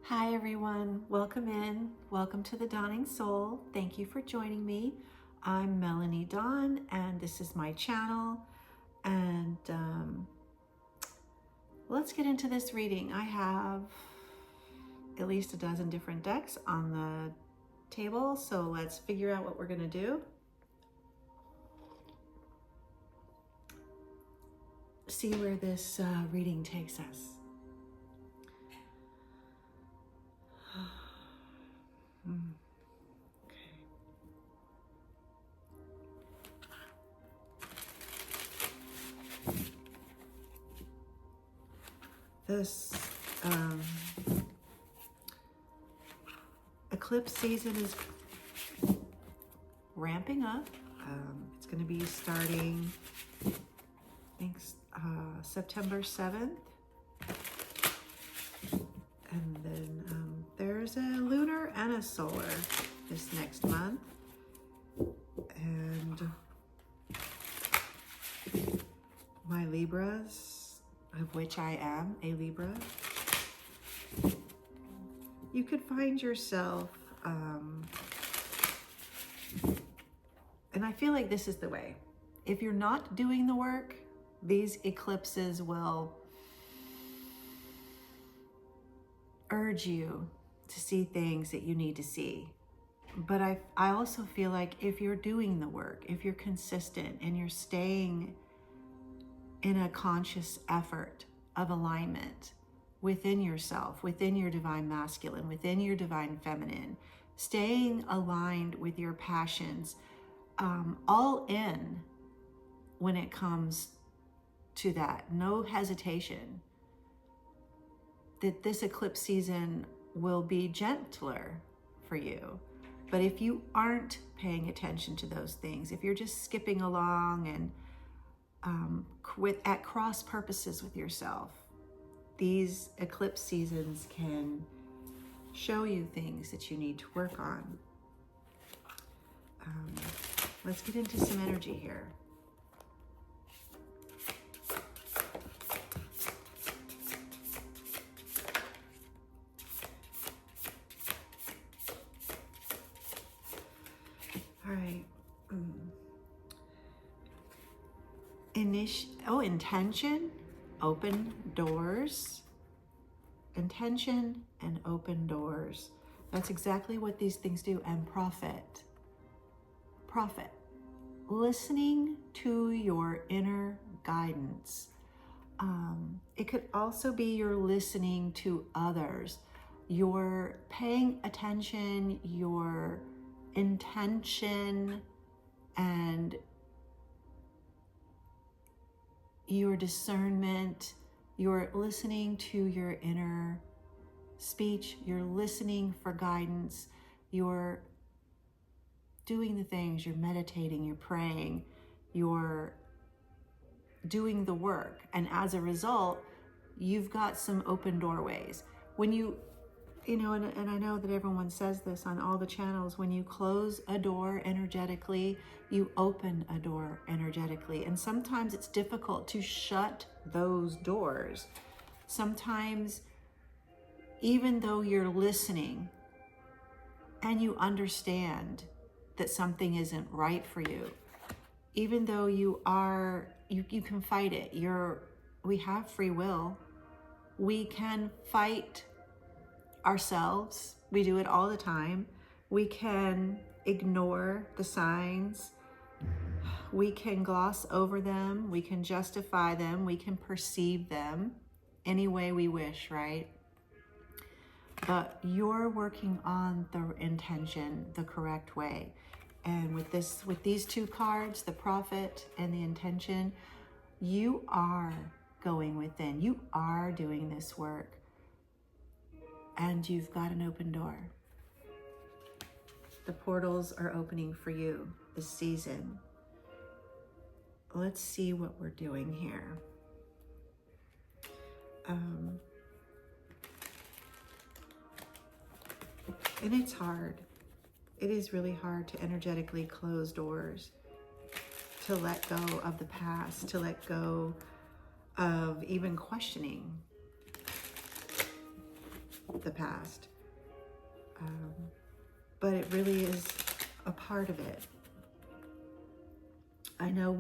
Hi everyone, welcome in. Welcome to the Dawning Soul. Thank you for joining me. I'm Melanie Dawn and this is my channel. And let's get into this reading. I have at least a dozen different decks on the table, so let's figure out what we're going to do. See where this reading takes us. This eclipse season is ramping up. It's going to be starting, I think, September 7th. And then there's a lunar and a solar this next month. And my Libras, of which I am a Libra, you could find yourself, and I feel like this is the way. If you're not doing the work, these eclipses will urge you to see things that you need to see. But I also feel like if you're doing the work, if you're consistent and you're staying in a conscious effort of alignment within yourself, within your divine masculine, within your divine feminine, staying aligned with your passions, all in when it comes to that, no hesitation, that this eclipse season will be gentler for you. But if you aren't paying attention to those things, if you're just skipping along and at cross purposes with yourself, these eclipse seasons can show you things that you need to work on. Let's get into some energy here. All right. Intention, open doors. Intention and open doors. That's exactly what these things do. And profit. Profit. Listening to your inner guidance. It could also be you're listening to others. You're paying attention, your intention, and your discernment. You're listening to your inner speech. You're listening for guidance. You're doing the things. You're meditating. You're praying. You're doing the work. And as a result, you've got some open doorways. When you know, and I know that everyone says this on all the channels, when you close a door energetically, you open a door energetically. And sometimes it's difficult to shut those doors. Sometimes, even though you're listening and you understand that something isn't right for you, even though you can fight it. We have free will. We can fight ourselves. We do it all the time. We can ignore the signs. We can gloss over them. We can justify them. We can perceive them any way we wish, right? But you're working on the intention the correct way. And with these two cards, the profit and the intention, you are going within. You are doing this work. And you've got an open door. The portals are opening for you this season. Let's see what we're doing here. And it's hard. It is really hard to energetically close doors, to let go of the past, to let go of even questioning the past. But it really is a part of it. I know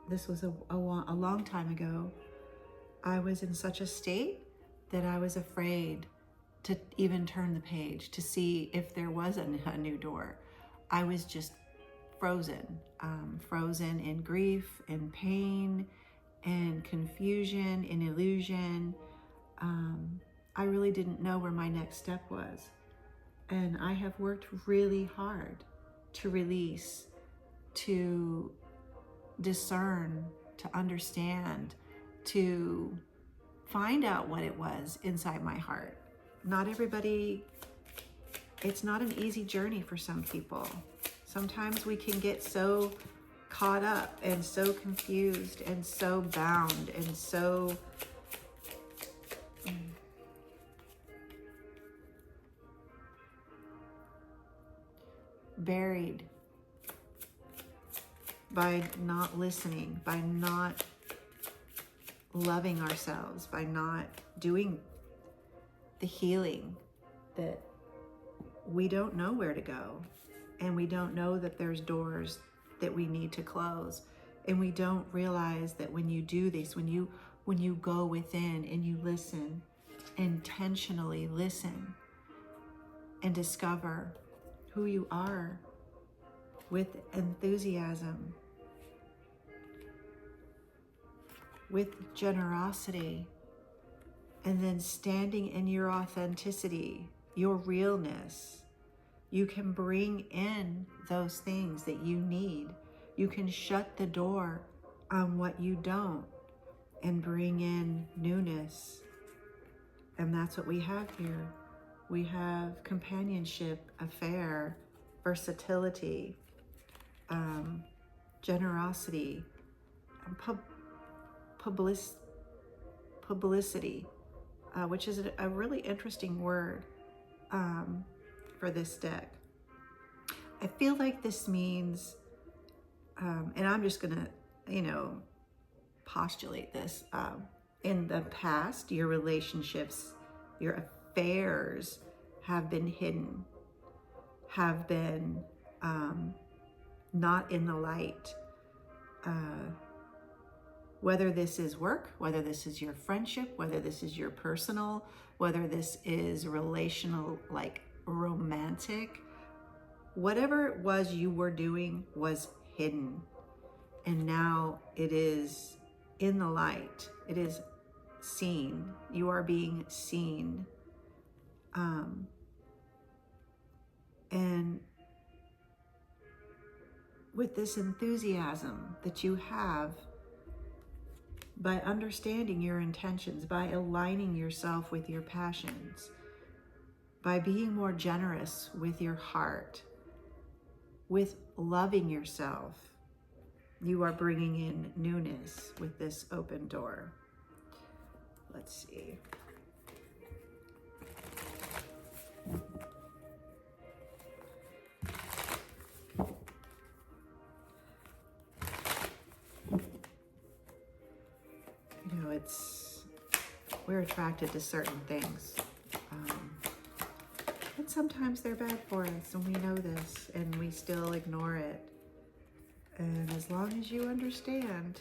this was a long time ago, I was in such a state that I was afraid to even turn the page to see if there was a new door. I was just frozen, frozen in grief, in pain, in confusion, in illusion. I really didn't know where my next step was. And I have worked really hard to release, to discern, to understand, to find out what it was inside my heart. Not everybody, it's not an easy journey for some people. Sometimes we can get so caught up and so confused and so bound and so buried by not listening, by not loving ourselves, by not doing the healing, that we don't know where to go, and we don't know that there's doors that we need to close, and we don't realize that when you do this, when you go within and you listen, intentionally listen and discover who you are with enthusiasm, with generosity, and then standing in your authenticity, your realness, you can bring in those things that you need. You can shut the door on what you don't and bring in newness. And that's what we have here. We have companionship, affair, versatility, generosity, publicity, which is a really interesting word for this deck. I feel like this means, and I'm just gonna, postulate this. In the past, your relationships, your affairs have been hidden, have been not in the light. Whether this is work, whether this is your friendship, whether this is your personal, whether this is relational, like romantic, whatever it was you were doing was hidden. And now it is in the light. It is seen. You are being seen. And with this enthusiasm that you have, by understanding your intentions, by aligning yourself with your passions, by being more generous with your heart, with loving yourself, you are bringing in newness with this open door. Let's see. We're attracted to certain things. And sometimes they're bad for us, and we know this, and we still ignore it. And as long as you understand,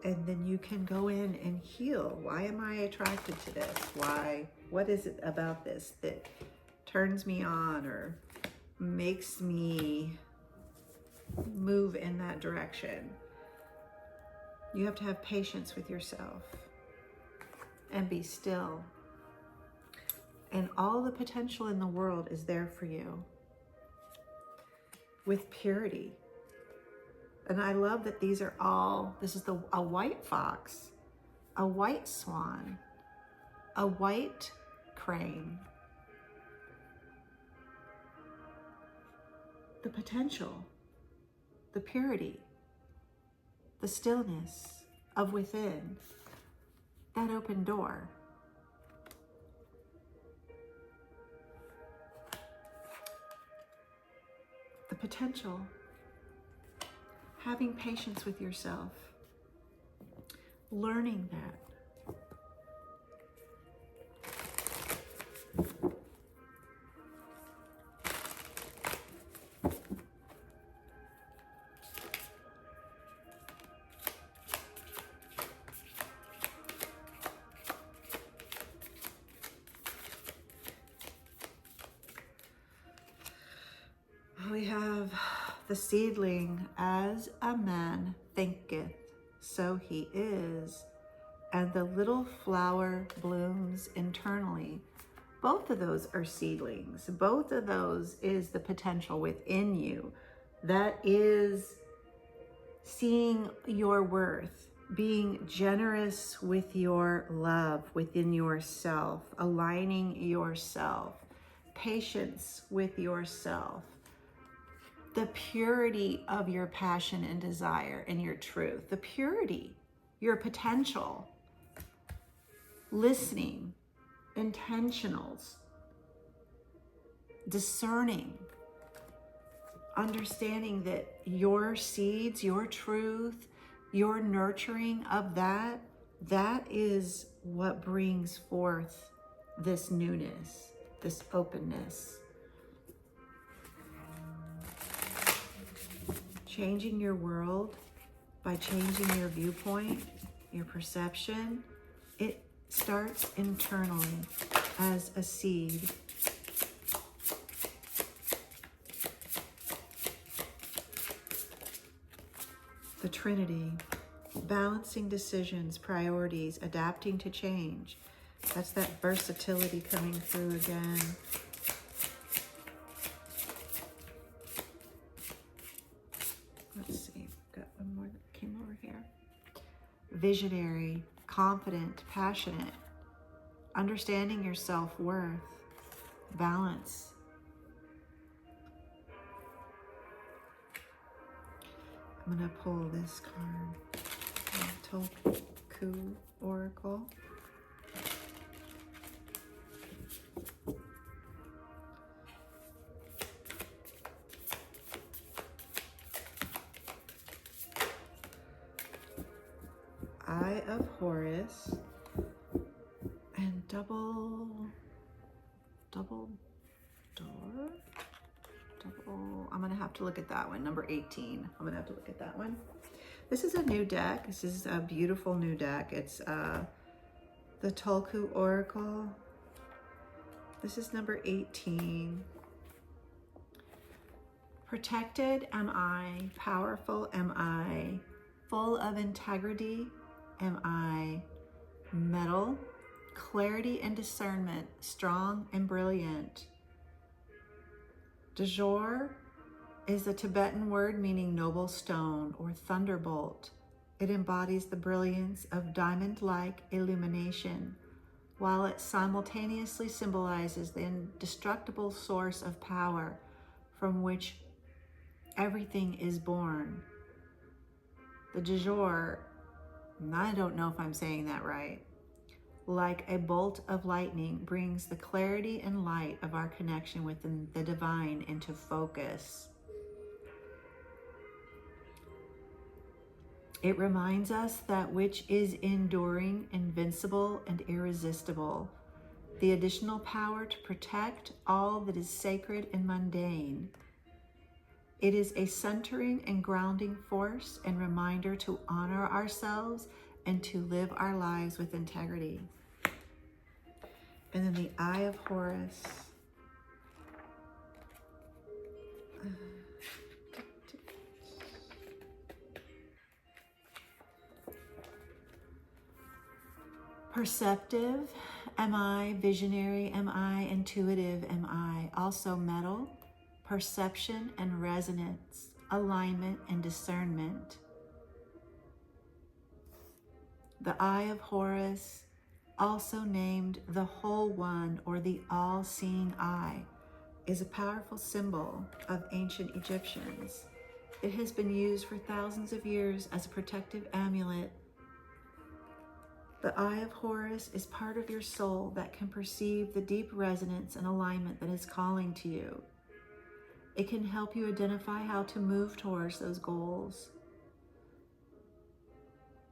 and then you can go in and heal. Why am I attracted to this? Why? What is it about this that turns me on or makes me move in that direction? You have to have patience with yourself and be still. And all the potential in the world is there for you with purity. And I love that these are all, this is a white fox, a white swan, a white crane. The potential, the purity, the stillness of within, that open door. The potential, having patience with yourself, learning that. We have the seedling, as a man thinketh, so he is, and the little flower blooms internally. Both of those are seedlings. Both of those is the potential within you. That is seeing your worth, being generous with your love within yourself, aligning yourself, patience with yourself, the purity of your passion and desire and your truth, the purity, your potential, listening, intentionals, discerning, understanding that your seeds, your truth, your nurturing of that, that is what brings forth this newness, this openness. Changing your world by changing your viewpoint, your perception, it starts internally as a seed. The Trinity, balancing decisions, priorities, adapting to change. That's that versatility coming through again. Let's see, got one more that came over here. Visionary, confident, passionate, understanding your self-worth, balance. I'm going to pull this card, Tulku Oracle. Eye of Horus and Double Dorje. I'm gonna have to look at that one, number 18. I'm gonna have to look at that one. This is a new deck. This is a beautiful new deck. It's the Tulku Oracle. This is number 18. Protected am I, powerful am I, full of integrity am I, metal, clarity and discernment, strong and brilliant. Dorje is a Tibetan word meaning noble stone or thunderbolt. It embodies the brilliance of diamond-like illumination, while it simultaneously symbolizes the indestructible source of power from which everything is born. The Dorje, I don't know if I'm saying that right, like a bolt of lightning, brings the clarity and light of our connection with the divine into focus. It reminds us that which is enduring, invincible, and irresistible, the additional power to protect all that is sacred and mundane. It is a centering and grounding force and reminder to honor ourselves and to live our lives with integrity. And then the Eye of Horus. Perceptive am I, visionary am I, intuitive am I, also metal, perception and resonance, alignment and discernment. The Eye of Horus, also named the Whole One or the All-Seeing Eye, is a powerful symbol of ancient Egyptians. It has been used for thousands of years as a protective amulet. The Eye of Horus is part of your soul that can perceive the deep resonance and alignment that is calling to you. It can help you identify how to move towards those goals,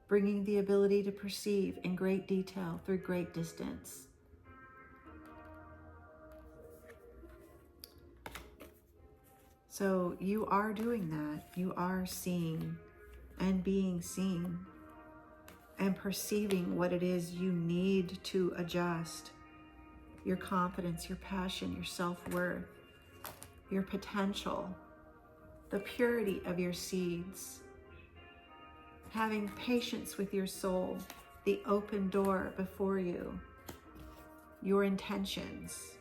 bringing the ability to perceive in great detail through great distance. So you are doing that. You are seeing and being seen and perceiving what it is you need to adjust. Your confidence, your passion, your self-worth, your potential, the purity of your seeds, having patience with your soul, the open door before you, your intentions.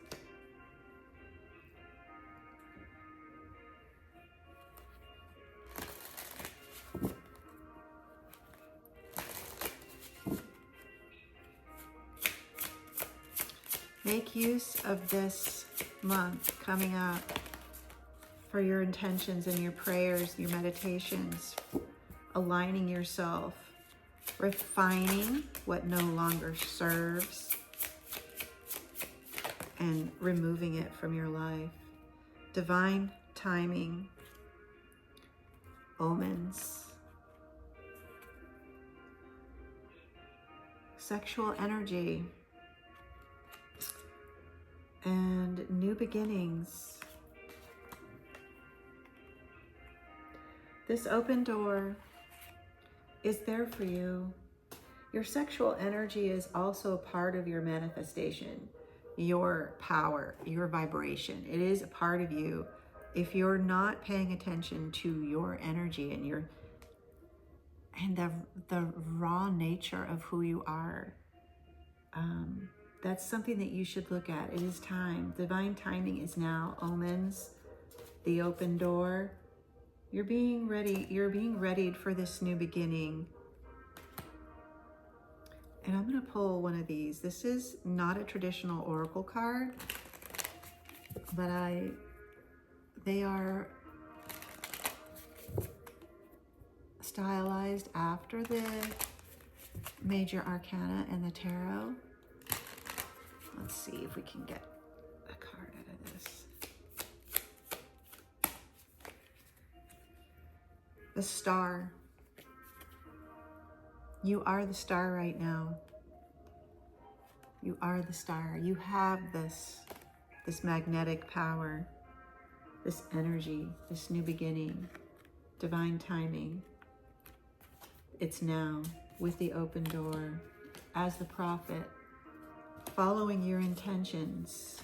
Make use of this month coming up for your intentions and your prayers, your meditations, aligning yourself, refining what no longer serves, and removing it from your life. Divine timing, omens, sexual energy, and new beginnings. This open door is there for you. Your sexual energy is also a part of your manifestation, your power, your vibration. It is a part of you. If you're not paying attention to your energy and the raw nature of who you are, that's something that you should look at. It is time. Divine timing is now. Omens, the open door. You're being ready. You're being readied for this new beginning. And I'm going to pull one of these. This is not a traditional oracle card, but they are stylized after the major arcana and the tarot. Let's see if we can get a card out of this. The star. You are the star right now. You are the star. You have this magnetic power, this energy, this new beginning, divine timing. It's now with the open door as the prophet, following your intentions,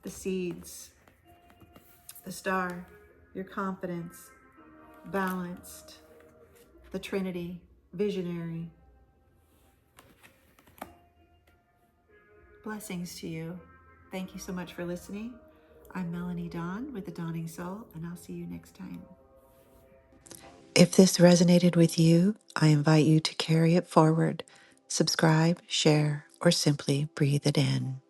the seeds, the star, your confidence, balanced, the Trinity, visionary. Blessings to you. Thank you so much for listening. I'm Melanie Dawn with The Dawning Soul, and I'll see you next time. If this resonated with you, I invite you to carry it forward, subscribe, share, or simply breathe it in.